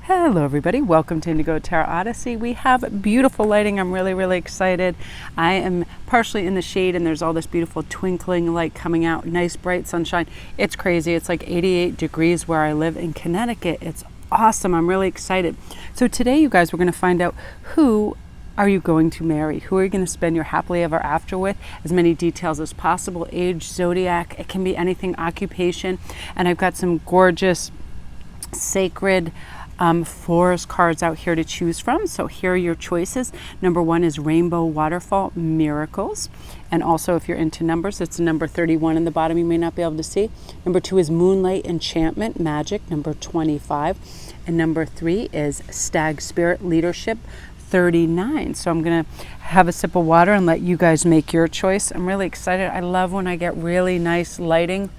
Hello everybody, welcome to Indigo Tarot Odyssey. We have beautiful lighting. I'm really excited. I am partially in the shade and there's all this beautiful twinkling light coming out, nice bright sunshine. It's crazy. It's like 88 degrees where I live in Connecticut. It's awesome. I'm really excited. So today you guys, we're going to find out who are you going to marry? Who are you going to spend your happily ever after with? As many details as possible. Age, zodiac, it can be anything, occupation. And I've got some gorgeous sacred forest cards out here to choose from. So here are your choices. Number 1 is Rainbow Waterfall Miracles. And also if you're into numbers, it's number 31 in the bottom you may not be able to see. Number 2 is Moonlight Enchantment Magic, number 25. And number 3 is Stag Spirit Leadership, 39. So I'm going to have a sip of water and let you guys make your choice. I'm really excited. I love when I get really nice lighting.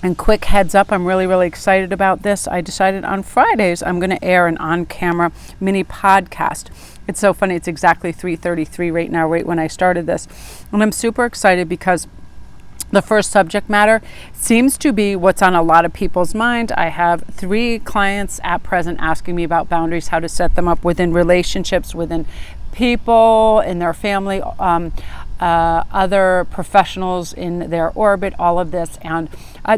And quick heads up, I'm really excited about this. I decided on Fridays I'm going to air an on-camera mini podcast. It's so funny. It's exactly 3:33 right now, right when I started this. And I'm super excited because the first subject matter seems to be what's on a lot of people's mind. I have 3 clients at present asking me about boundaries, how to set them up within relationships, within people, in their family, other professionals in their orbit, all of this. And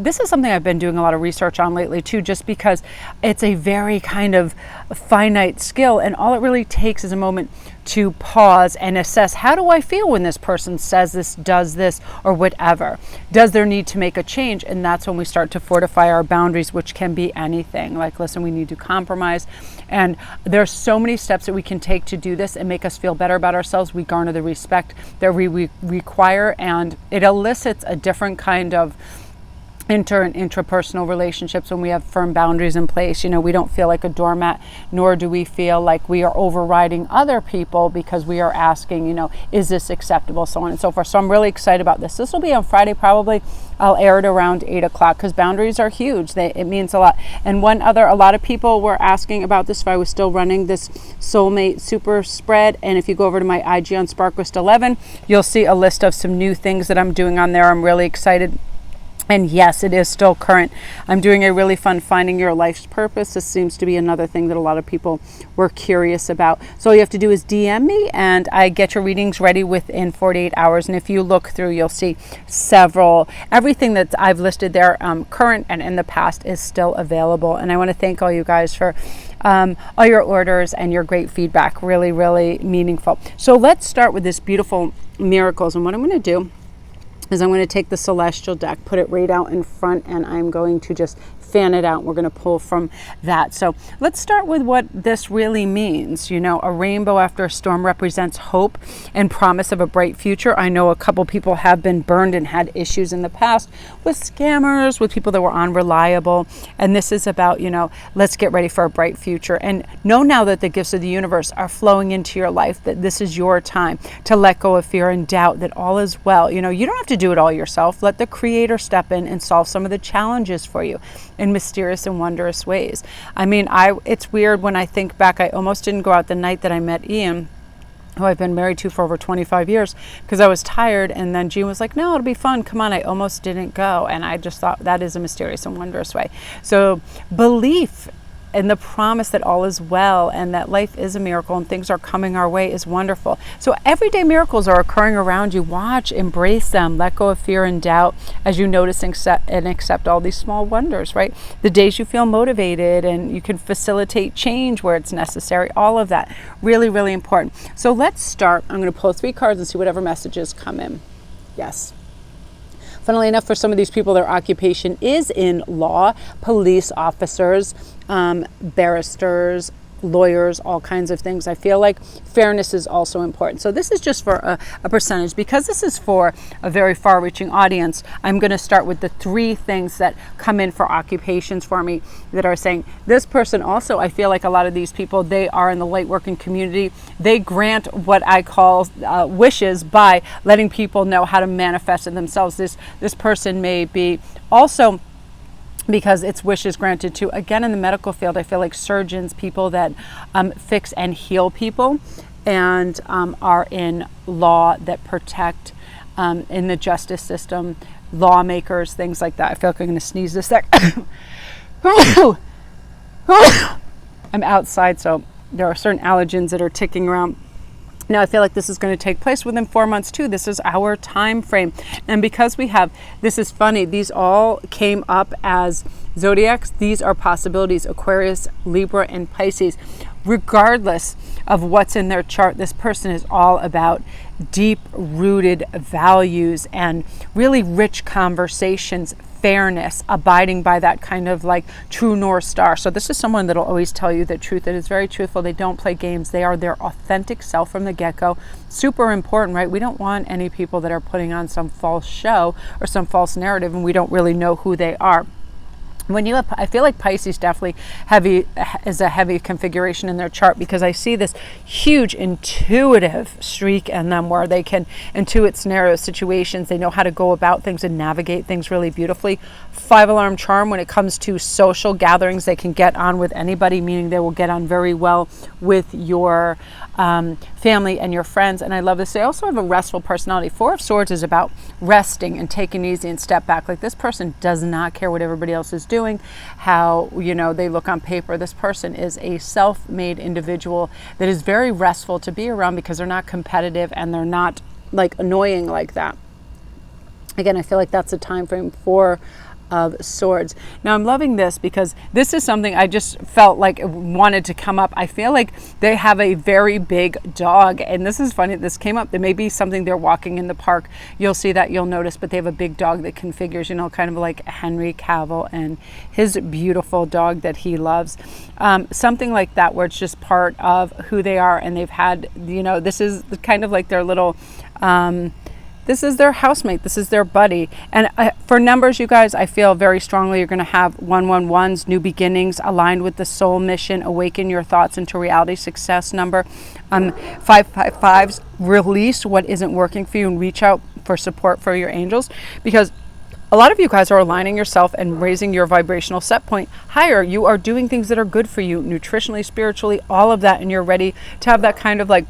this is something I've been doing a lot of research on lately too, just because it's a very kind of finite skill, and all it really takes is a moment to pause and assess, how do I feel when this person says this, does this, or whatever? Does there need to make a change? And that's when we start to fortify our boundaries, which can be anything. Like, listen, we need to compromise. And there's so many steps that we can take to do this and make us feel better about ourselves. We garner the respect that we require, and it elicits a different kind of and intrapersonal relationships when we have firm boundaries in place. You know, we don't feel like a doormat, nor do we feel like we are overriding other people because we are asking, you know, is this acceptable, so on and so forth. So I'm really excited about this. This will be on Friday, probably. I'll air it around 8 o'clock because boundaries are huge. It means a lot. And a lot of people were asking about this if I was still running this soulmate super spread. And if you go over to my IG on Sparkwist 11, you'll see a list of some new things that I'm doing on there. I'm really excited. And yes, it is still current. I'm doing a really fun Finding Your Life's Purpose. This seems to be another thing that a lot of people were curious about. So all you have to do is DM me and I get your readings ready within 48 hours. And if you look through, you'll see everything that I've listed there, current and in the past, is still available. And I want to thank all you guys for all your orders and your great feedback. Really meaningful. So let's start with this beautiful miracles. And what I'm going to do is I'm going to take the Celestial deck, put it right out in front, and I'm going to just fan it out. We're going to pull from that. So let's start with what this really means. You know, a rainbow after a storm represents hope and promise of a bright future. I know a couple people have been burned and had issues in the past with scammers, with people that were unreliable. And this is about, you know, let's get ready for a bright future. And know now that the gifts of the universe are flowing into your life, that this is your time to let go of fear and doubt, that all is well. You know, you don't have to do it all yourself. Let the Creator step in and solve some of the challenges for you in mysterious and wondrous ways. I mean, it's weird when I think back, I almost didn't go out the night that I met Ian, who I've been married to for over 25 years, because I was tired. And then Jean was like, no, it'll be fun. Come on. I almost didn't go. And I just thought that is a mysterious and wondrous way. So belief and the promise that all is well and that life is a miracle and things are coming our way is wonderful. So everyday miracles are occurring around you. Watch, embrace them, let go of fear and doubt as you notice and accept all these small wonders, right? The days you feel motivated and you can facilitate change where it's necessary, all of that, really important. So let's start. I'm going to pull 3 cards and see whatever messages come in. Yes. Funnily enough, for some of these people, their occupation is in law, police officers, barristers, lawyers, all kinds of things. I feel like fairness is also important. So this is just for a percentage. Because this is for a very far-reaching audience, I'm going to start with the 3 things that come in for occupations for me that are saying this person also, I feel like a lot of these people, they are in the light working community. They grant what I call wishes by letting people know how to manifest it themselves. This person may be also, because its wish is granted to, again, in the medical field, I feel like surgeons, people that fix and heal people, and are in law that protect, in the justice system, lawmakers, things like that. I feel like I'm going to sneeze this second. I'm outside, so there are certain allergens that are ticking around. Now, I feel like this is going to take place within 4 months too. This is our time frame. And because we have, this is funny, these all came up as zodiacs. These are possibilities: Aquarius, Libra, and Pisces. Regardless of what's in their chart, this person is all about deep-rooted values and really rich conversations, fairness, abiding by that kind of like true North Star. So this is someone that'll always tell you the truth. That is very truthful. They don't play games. They are their authentic self from the get-go. Super important, right? We don't want any people that are putting on some false show or some false narrative and we don't really know who they are. When you have, I feel like Pisces definitely is a heavy configuration in their chart, because I see this huge intuitive streak in them where they can intuit scenarios, situations. They know how to go about things and navigate things really beautifully. 5-alarm charm when it comes to social gatherings. They can get on with anybody, meaning they will get on very well with your family and your friends. And I love this. They also have a restful personality. 4 of Swords is about resting and taking it easy and step back. Like, this person does not care what everybody else is doing, how, you know, they look on paper. This person is a self-made individual that is very restful to be around, because they're not competitive and they're not like annoying like that. Again, I feel like that's a time frame for of Swords. Now, I'm loving this because this is something I just felt like it wanted to come up. I feel like they have a very big dog, and this is funny. This came up. There may be something they're walking in the park. You'll see that, you'll notice, but they have a big dog that configures, you know, kind of like Henry Cavill and his beautiful dog that he loves. Something like that, where it's just part of who they are, and they've had, you know, this is kind of like their little this is their housemate. This is their buddy. And for numbers, you guys, I feel very strongly you're going to have 111s, new beginnings, aligned with the soul mission, awaken your thoughts into reality, success number. 555s, release what isn't working for you and reach out for support for your angels, because a lot of you guys are aligning yourself and raising your vibrational set point higher. You are doing things that are good for you, nutritionally, spiritually, all of that, and you're ready to have that kind of like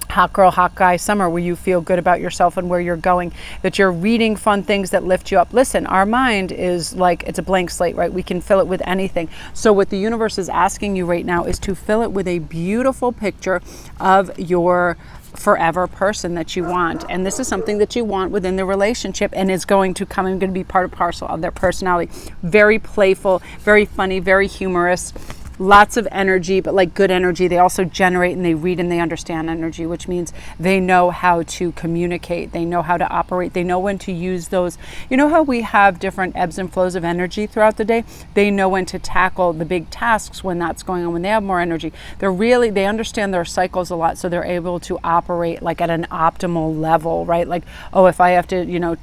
hot girl, hot guy summer where you feel good about yourself and where you're going, that you're reading fun things that lift you up. Listen, our mind is like, it's a blank slate, right? We can fill it with anything. So what the universe is asking you right now is to fill it with a beautiful picture of your forever person that you want. And this is something that you want within the relationship, and is going to come and going to be part and parcel of their personality. Very playful, very funny, very humorous. Lots of energy, but like good energy. They also generate and they read and they understand energy, which means they know how to communicate. They know how to operate. They know when to use those. You know how we have different ebbs and flows of energy throughout the day? They know when to tackle the big tasks when that's going on, when they have more energy. They understand their cycles a lot, so they're able to operate like at an optimal level, right? Like, oh, if I have to, you know,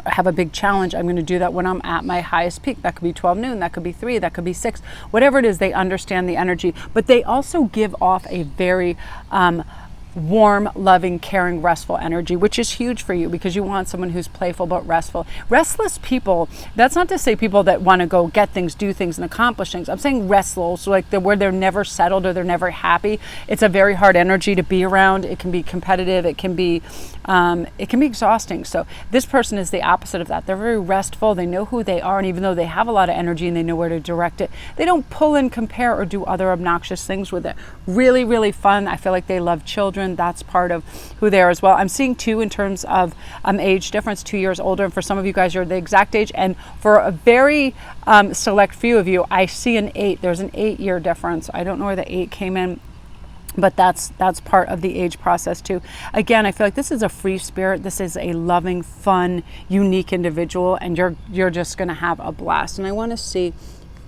have a big challenge, I'm going to do that when I'm at my highest peak. That could be 12 noon, that could be 3, that could be 6, whatever it is. They understand the energy, but they also give off a very warm, loving, caring, restful energy, which is huge for you, because you want someone who's playful but restful. Restless people, that's not to say people that want to go get things, do things, and accomplish things. I'm saying restless, so like where they're never settled or they're never happy. It's a very hard energy to be around. It can be competitive. It can be exhausting. So this person is the opposite of that. They're very restful. They know who they are, and even though they have a lot of energy and they know where to direct it, they don't pull and compare or do other obnoxious things with it. Really, really fun. I feel like they love children. That's part of who they are as well. I'm seeing 2 in terms of age difference, 2 years older. And for some of you guys, you're the exact age. And for a very select few of you, I see an 8. There's an 8-year difference. I don't know where the 8 came in, but that's part of the age process too. Again, I feel like this is a free spirit. This is a loving, fun, unique individual, and you're just going to have a blast. And I want to see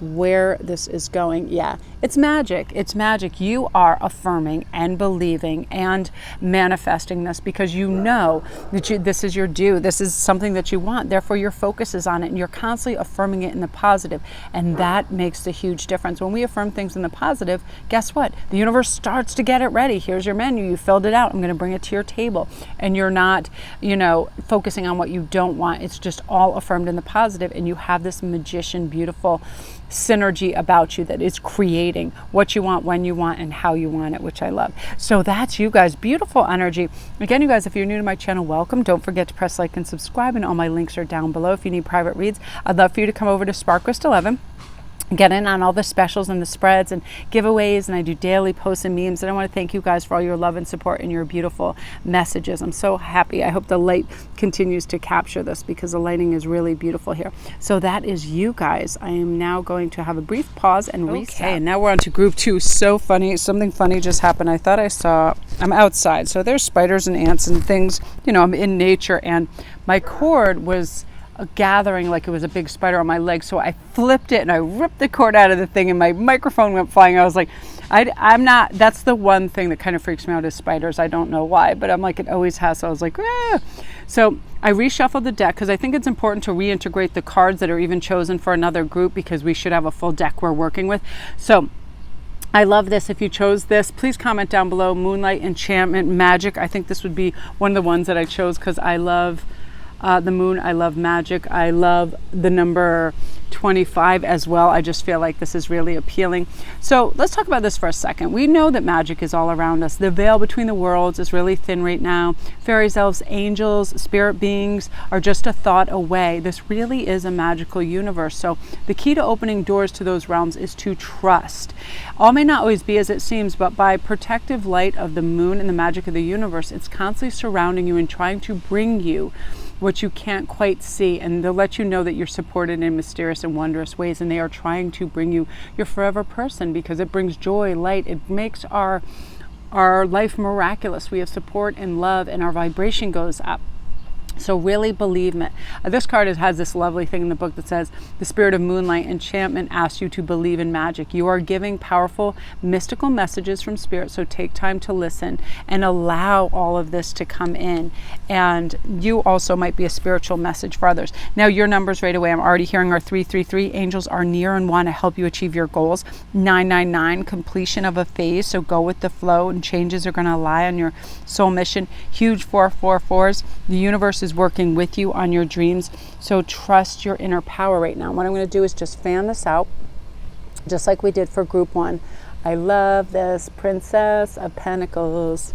where this is going. Yeah, it's magic. It's magic. You are affirming and believing and manifesting this because you know that this is your due. This is something that you want. Therefore, your focus is on it, and you're constantly affirming it in the positive. And that makes the huge difference. When we affirm things in the positive, guess what? The universe starts to get it ready. Here's your menu. You filled it out. I'm going to bring it to your table. And you're not, focusing on what you don't want. It's just all affirmed in the positive, and you have this magician, beautiful synergy about you that is creating what you want, when you want, and how you want it, which I love. So that's you guys. Beautiful energy. Again, you guys, if you're new to my channel, welcome. Don't forget to press like and subscribe, and all my links are down below if you need private reads. I'd love for you to come over to Sparkrist 11. Get in on all the specials and the spreads and giveaways, and I do daily posts and memes. And I want to thank you guys for all your love and support and your beautiful messages. I'm so happy. I hope the light continues to capture this because the lighting is really beautiful here. So that is you guys. I am now going to have a brief pause and reset. Okay, and now we're on to group 2. So funny. Something funny just happened. I thought I saw, I'm outside, so there's spiders and ants and things. You know, I'm in nature, and my cord was gathering like it was a big spider on my leg, so I flipped it and I ripped the cord out of the thing and my microphone went flying. I was like, I'm not, that's the one thing that kind of freaks me out is spiders. I don't know why, but I'm like, it always has. So I was like, ah. So I reshuffled the deck because I think it's important to reintegrate the cards that are even chosen for another group, because we should have a full deck we're working with. So I love this. If you chose this, please comment down below. Moonlight, Enchantment, Magic. I think this would be one of the ones that I chose because I love the moon. I love magic. I love the number 25 as well. I just feel like this is really appealing. So let's talk about this for a second. We know that magic is all around us. The veil between the worlds is really thin right now. Fairies, elves, angels, spirit beings are just a thought away. This really is a magical universe. So the key to opening doors to those realms is to trust. All may not always be as it seems, but by protective light of the moon and the magic of the universe, it's constantly surrounding you and trying to bring you what you can't quite see, and they'll let you know that you're supported in mysterious and wondrous ways, and they are trying to bring you your forever person because it brings joy, light. It makes our life miraculous. We have support and love, and our vibration goes up. So really believe it. This card has this lovely thing in the book that says, the spirit of Moonlight, Enchantment asks you to believe in magic. You are giving powerful mystical messages from spirit, so take time to listen and allow all of this to come in. And you also might be a spiritual message for others. Now your numbers right away, I'm already hearing are 333. Angels are near and want to help you achieve your goals. 999, completion of a phase, so go with the flow and changes are going to lie on your soul mission. Huge 444s. The universe is working with you on your dreams, so trust your inner power right now. What I'm going to do is just fan this out just like we did for group 1. I love this Princess of Pentacles.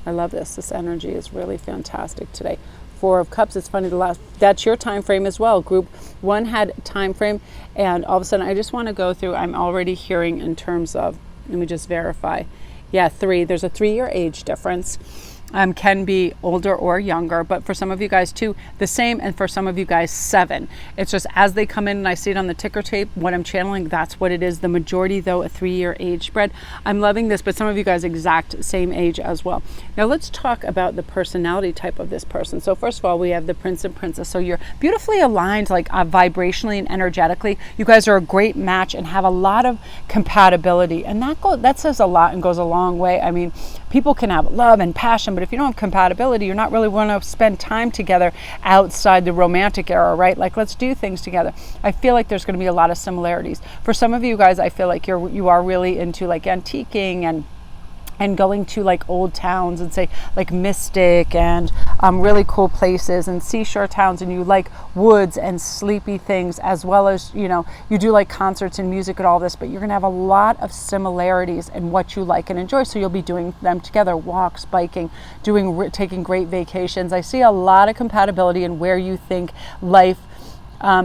I love this energy is really fantastic today. 4 of Cups. It's funny, that's your time frame as well. Group 1 had time frame, and all of a sudden I just want to go through, I'm already hearing in terms of, let me just verify, yeah, 3. There's a 3-year age difference. Can be older or younger, but for some of you guys too, the same, and for some of you guys 7. It's just as they come in and I see it on the ticker tape, what I'm channeling, that's what it is. The majority though, a 3-year age spread. I'm loving this, but some of you guys exact same age as well. Now let's talk about the personality type of this person. So first of all, we have the Prince and Princess. So you're beautifully aligned, like vibrationally and energetically. You guys are a great match and have a lot of compatibility, and that says a lot and goes a long way. I mean, people can have love and passion, but if you don't have compatibility, you're not really going to spend time together outside the romantic era, right? Like, let's do things together. I feel like there's going to be a lot of similarities. For some of you guys, I feel like you are really into like antiquing and going to like old towns and say like Mystic and really cool places and seashore towns, and you like woods and sleepy things, as well as, you know, you do like concerts and music and all this, but you're gonna have a lot of similarities in what you like and enjoy. So you'll be doing them together, walks, biking, taking great vacations. I see a lot of compatibility in where you think life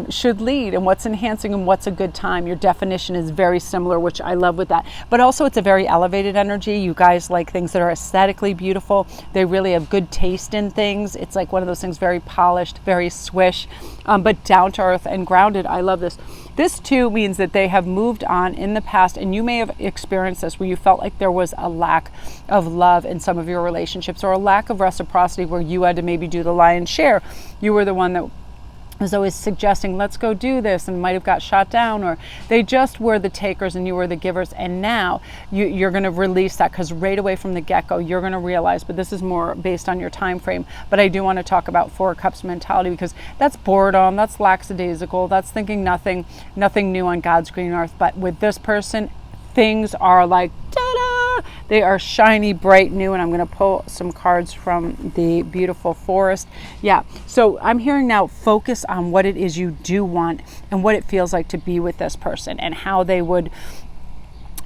should lead and what's enhancing and what's a good time. Your definition is very similar, which I love with that. But also it's a very elevated energy. You guys like things that are aesthetically beautiful. They really have good taste in things. It's like one of those things, very polished, very swish, but down to earth and grounded. I love this. This too means that they have moved on in the past, and you may have experienced this where you felt like there was a lack of love in some of your relationships, or a lack of reciprocity where you had to maybe do the lion's share. You were the one that was always suggesting, let's go do this, and might have got shot down, or they just were the takers and you were the givers. And now you're going to release that, because right away from the get-go you're going to realize, but this is more based on your time frame, but I do want to talk about 4 Cups mentality, because that's boredom, that's lackadaisical, that's thinking nothing new on God's green earth. But with this person, things are like ta-da! They are shiny, bright, new, and I'm going to pull some cards from the beautiful forest. Yeah, so I'm hearing now, focus on what it is you do want and what it feels like to be with this person and how they would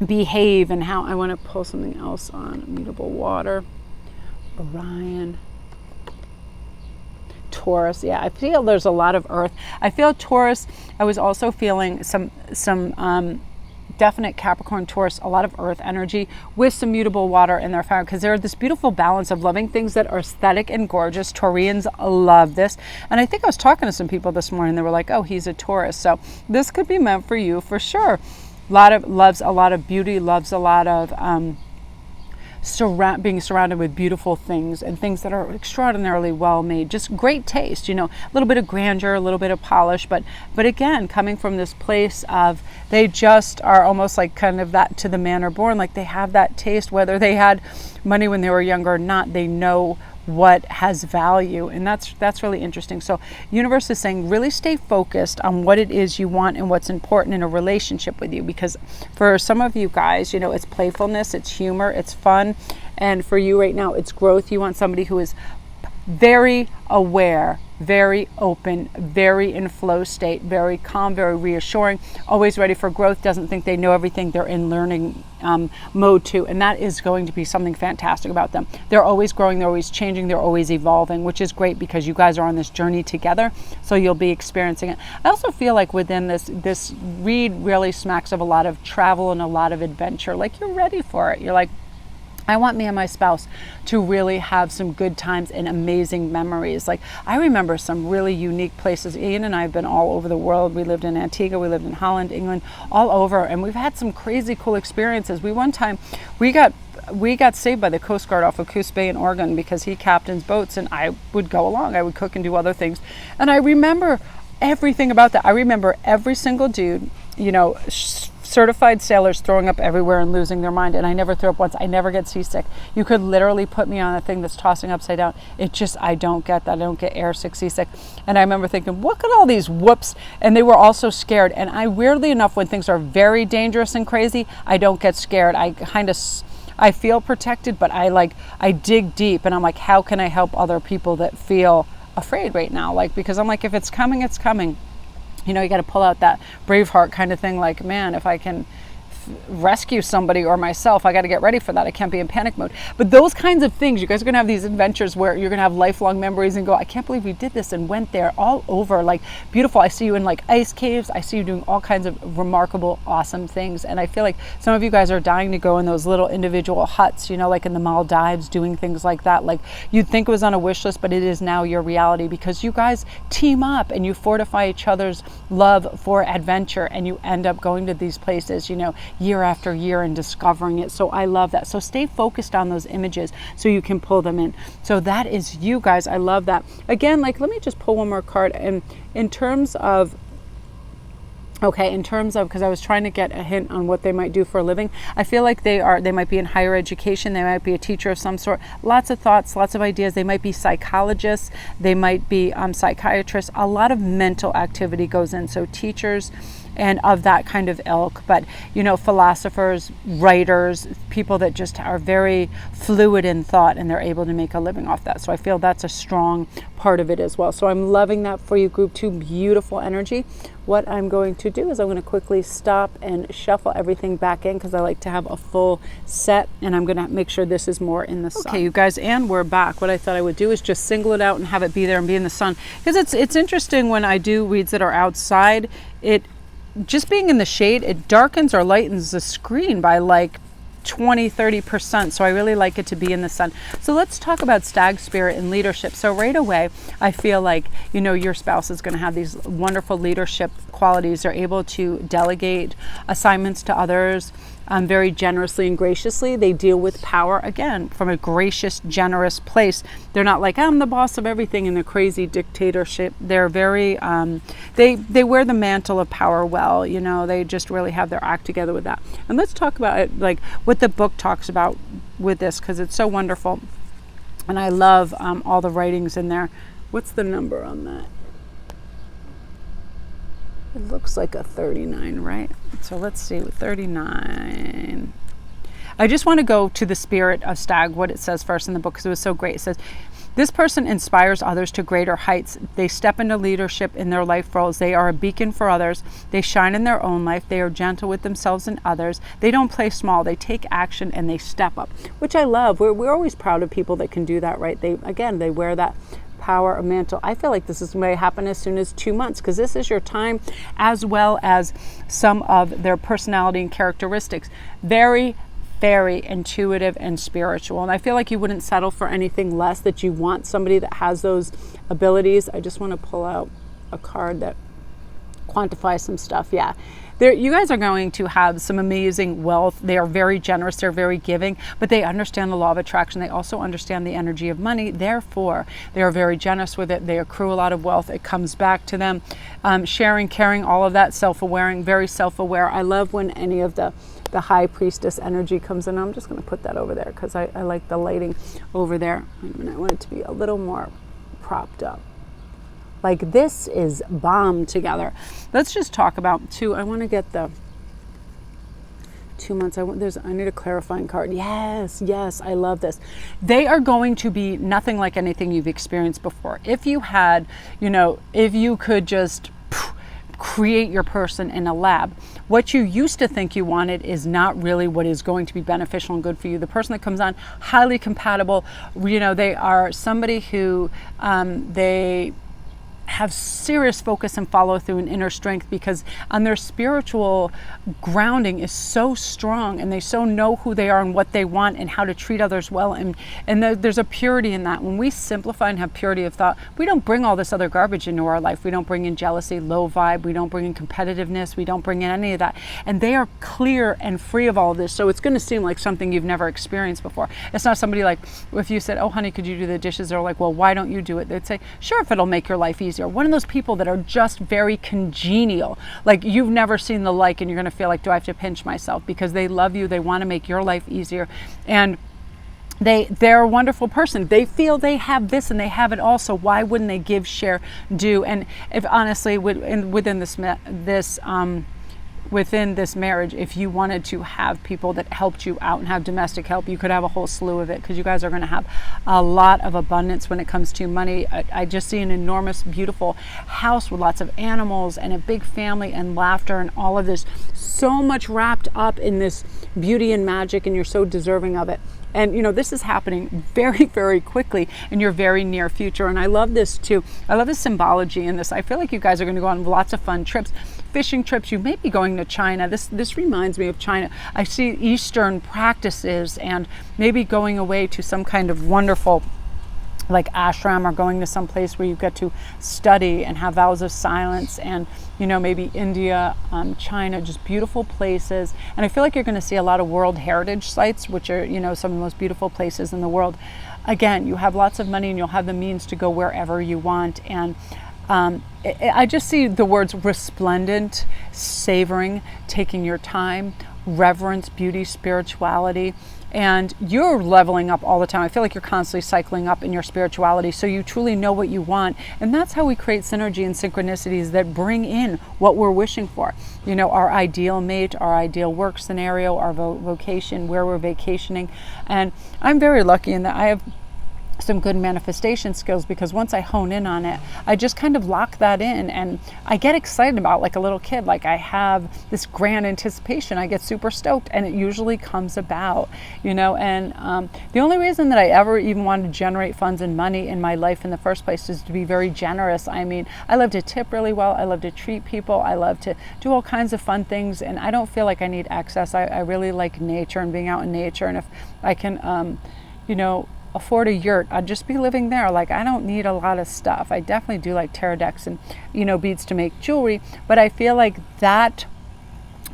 behave, and how I want to pull something else on immutable water. Orion. Taurus. Yeah, I feel there's a lot of earth. I feel Taurus. I was also feeling some definite Capricorn, Taurus, a lot of earth energy with some mutable water in their fire, because they're this beautiful balance of loving things that are aesthetic and gorgeous. Taurians love this. And I think I was talking to some people this morning, they were like, oh, he's a Taurus. So this could be meant for you for sure. Loves a lot of beauty, loves a lot of being surrounded with beautiful things and things that are extraordinarily well made. Just great taste, a little bit of grandeur, a little bit of polish, but again, coming from this place of they just are almost like kind of that to the manner born, like they have that taste, whether they had money when they were younger or not, they know what has value, and that's really interesting. So universe is saying really stay focused on what it is you want and what's important in a relationship with you, because for some of you guys, it's playfulness, it's humor, it's fun, and for you right now it's growth. You want somebody who is very aware, very open, very in flow state, very calm, very reassuring, always ready for growth, doesn't think they know everything, they're in learning mode too, and that is going to be something fantastic about them. They're always growing, they're always changing, they're always evolving, which is great because you guys are on this journey together, so you'll be experiencing it. I also feel like within this read really smacks of a lot of travel and a lot of adventure, like you're ready for it. You're like, I want me and my spouse to really have some good times and amazing memories. Like I remember some really unique places. Ian and I have been all over the world. We lived in Antigua, we lived in Holland, England, all over, and we've had some crazy cool experiences. One time we got saved by the Coast Guard off of Coos Bay in Oregon because he captains boats and I would go along. I would cook and do other things. And I remember everything about that. I remember every single dude, certified sailors throwing up everywhere and losing their mind, and I never throw up once. I never get seasick. You could literally put me on a thing that's tossing upside down. I don't get that. I don't get airsick, seasick. And I remember thinking, look at all these whoops, and they were all so scared. And I, weirdly enough, when things are very dangerous and crazy, I don't get scared. I feel protected, but I dig deep, and I'm like, how can I help other people that feel afraid right now? Because I'm like, if it's coming, it's coming. You got to pull out that Braveheart kind of thing, like, man, if I can rescue somebody or myself, I got to get ready for that. I can't be in panic mode. But those kinds of things, you guys are going to have these adventures where you're going to have lifelong memories and go, I can't believe we did this and went there, all over, like beautiful. I see you in like ice caves. I see you doing all kinds of remarkable, awesome things. And I feel like some of you guys are dying to go in those little individual huts, like in the Maldives, doing things like that. Like you'd think it was on a wish list, but it is now your reality because you guys team up and you fortify each other's love for adventure, and you end up going to these places, year after year and discovering it. So I love that. So stay focused on those images so you can pull them in. So that is you guys. I love that. Again, let me just pull one more card. And in terms of, because I was trying to get a hint on what they might do for a living. I feel like they might be in higher education. They might be a teacher of some sort. Lots of thoughts, lots of ideas. They might be psychologists. They might be psychiatrists. A lot of mental activity goes in. So teachers and of that kind of ilk, but philosophers, writers, people that just are very fluid in thought, and they're able to make a living off that. So I feel that's a strong part of it as well. So I'm loving that for you, group 2. Beautiful energy. What I'm going to do is I'm going to quickly stop and shuffle everything back in because I like to have a full set, and I'm going to make sure this is more in the sun. Okay, you guys, and we're back. What I thought I would do is just single it out and have it be there and be in the sun, because it's interesting when I do reads that are outside. Just being in the shade, it darkens or lightens the screen by like 20-30%. So I really like it to be in the sun. So let's talk about stag spirit and leadership. So right away, I feel like, your spouse is going to have these wonderful leadership qualities. They're able to delegate assignments to others very generously and graciously. They deal with power, again, from a gracious, generous place. They're not like, I'm the boss of everything in a crazy dictatorship. They're very, they wear the mantle of power well. They just really have their act together with that. And let's talk about it, like what the book talks about with this, because it's so wonderful. And I love all the writings in there. What's the number on that? It looks like a 39, right? So let's see, 39. I just want to go to the spirit of Stag, what it says first in the book, because it was so great. It says, this person inspires others to greater heights. They step into leadership in their life roles. They are a beacon for others. They shine in their own life. They are gentle with themselves and others. They don't play small. They take action and they step up, which I love. We're always proud of people that can do that, right? They wear that power of mantle. I feel like this is going to happen as soon as 2 months, because this is your time, as well as some of their personality and characteristics. Very intuitive and spiritual, and I feel like you wouldn't settle for anything less, that you want somebody that has those abilities. I just want to pull out a card that quantifies some stuff. Yeah, you guys are going to have some amazing wealth. They are very generous, they're very giving, but they understand the law of attraction. They also understand the energy of money. Therefore, they are very generous with it. They accrue a lot of wealth. It comes back to them. Sharing, caring, all of that, self-aware, very self-aware. I love when any of the high priestess energy comes in. I'm just going to put that over there because I like the lighting over there. And I want it to be a little more propped up. Like, this is bomb together. Let's just talk about I want to get the 2 months. I need a clarifying card. Yes, I love this. They are going to be nothing like anything you've experienced before. If you had, if you could just create your person in a lab, what you used to think you wanted is not really what is going to be beneficial and good for you. The person that comes on, highly compatible. They are somebody who they have serious focus and follow through and inner strength, because on their spiritual grounding is so strong, and they so know who they are and what they want and how to treat others well, and there's a purity in that. When we simplify and have purity of thought, we don't bring all this other garbage into our life. We don't bring in jealousy, low vibe, we don't bring in competitiveness, we don't bring in any of that, and they are clear and free of all of this. So it's going to seem like something you've never experienced before. It's not somebody like, if you said, oh honey, could you do the dishes, they're like, well, why don't you do it? They'd say, sure, if it'll make your life easier. One of those people that are just very congenial, like you've never seen the like, and you're going to feel like, do I have to pinch myself? Because they love you, they want to make your life easier, and they're a wonderful person. They feel they have this and they have it all, so why wouldn't they give, share, do? And if honestly, within this marriage, if you wanted to have people that helped you out and have domestic help, you could have a whole slew of it, because you guys are going to have a lot of abundance when it comes to money. I just see an enormous, beautiful house with lots of animals and a big family and laughter and all of this, so much wrapped up in this beauty and magic, and you're so deserving of it. And this is happening very, very quickly in your very near future. And I love this too. I love the symbology in this. I feel like you guys are going to go on lots of fun trips, fishing trips. You may be going to China. This reminds me of China. I see Eastern practices, and maybe going away to some kind of wonderful, like ashram, or going to some place where you get to study and have vows of silence, and maybe India, China, just beautiful places. And I feel like you're going to see a lot of World Heritage sites, which are some of the most beautiful places in the world. Again, you have lots of money and you'll have the means to go wherever you want. And I just see the words resplendent, savoring, taking your time, reverence, beauty, spirituality. And you're leveling up all the time. I feel like you're constantly cycling up in your spirituality, so you truly know what you want. And that's how we create synergy and synchronicities that bring in what we're wishing for. Our ideal mate, our ideal work scenario, our vocation, where we're vacationing. And I'm very lucky in that I have some good manifestation skills, because once I hone in on it, I just kind of lock that in, and I get excited about, like a little kid. Like, I have this grand anticipation, I get super stoked, and it usually comes about, and the only reason that I ever even wanted to generate funds and money in my life in the first place is to be very generous. I mean, I love to tip really well, I love to treat people, I love to do all kinds of fun things, and I don't feel like I need excess. I really like nature and being out in nature, and if I can afford a yurt, I'd just be living there. Like, I don't need a lot of stuff. I definitely do like tarot decks and beads to make jewelry, but I feel like that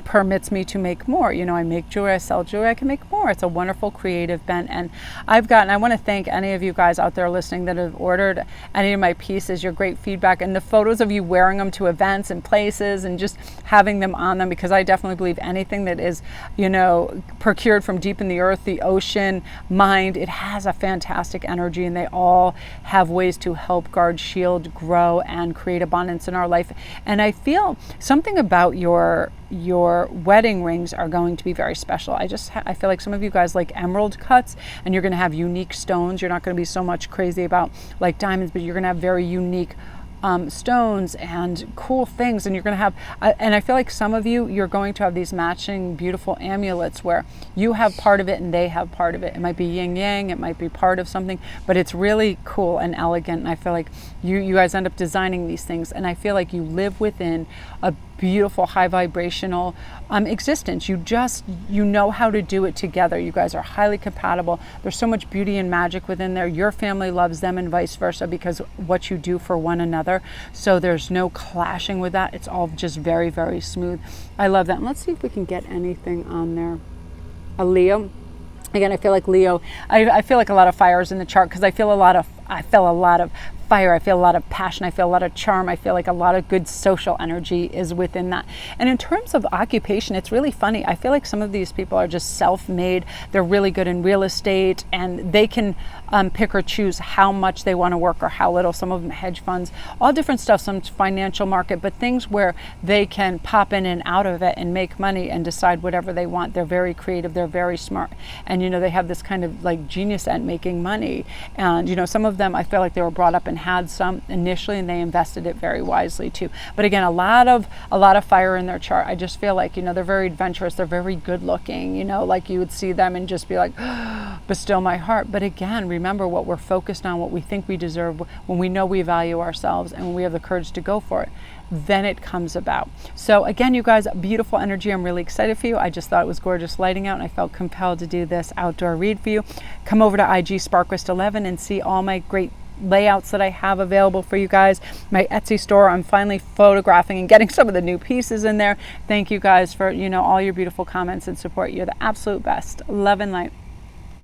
permits me to make more. I make jewelry, I sell jewelry, I can make more. It's a wonderful creative bent. And I want to thank any of you guys out there listening that have ordered any of my pieces, your great feedback, and the photos of you wearing them to events and places, and just having them on them, because I definitely believe anything that is, you know, procured from deep in the earth, the ocean, mind, it has a fantastic energy, and they all have ways to help guard, shield, grow, and create abundance in our life. And I feel something about your wedding rings are going to be very special. I feel like some of you guys like emerald cuts, and you're going to have unique stones. You're not going to be so much crazy about like diamonds, but you're going to have very unique stones and cool things, and you're going to have and I feel like some of you, you're going to have these matching beautiful amulets where you have part of it and they have part of it. It might be yin yang, it might be part of something, but it's really cool and elegant, and I feel like you guys end up designing these things, and I feel like you live within a beautiful high vibrational existence. You know how to do it together. You guys are highly compatible. There's so much beauty and magic within there. Your family loves them and vice versa, because what you do for one another. So there's no clashing with that. It's all just very, very smooth. I love that. And let's see if we can get anything on there. A Leo. Again, I feel like Leo, I feel like a lot of fire is in the chart, because I feel a lot of fire, I feel a lot of passion, I feel a lot of charm, I feel like a lot of good social energy is within that. And in terms of occupation, it's really funny. I feel like some of these people are just self-made. They're really good in real estate, and they can pick or choose how much they want to work or how little. Some of them hedge funds, all different stuff, some financial market, but things where they can pop in and out of it and make money and decide whatever they want. They're very creative, they're very smart, and you know, they have this kind of like genius at making money. And you know, some of them, I feel like they were brought up and had some initially, and they invested it very wisely too. But again, a lot of fire in their chart. I just feel like, you know, they're very adventurous, they're very good looking, you know, like you would see them and just be like, but still my heart. But again, remember what we're focused on, what we think we deserve, when we know we value ourselves and when we have the courage to go for it, then it comes about. So again, you guys, beautiful energy. I'm really excited for you. I just thought it was gorgeous lighting out, and I felt compelled to do this outdoor read for you. Come over to IG Sparkwist11 and see all my great layouts that I have available for you guys. My Etsy store, I'm finally photographing and getting some of the new pieces in there. Thank you guys for, you know, all your beautiful comments and support. You're the absolute best. Love and light.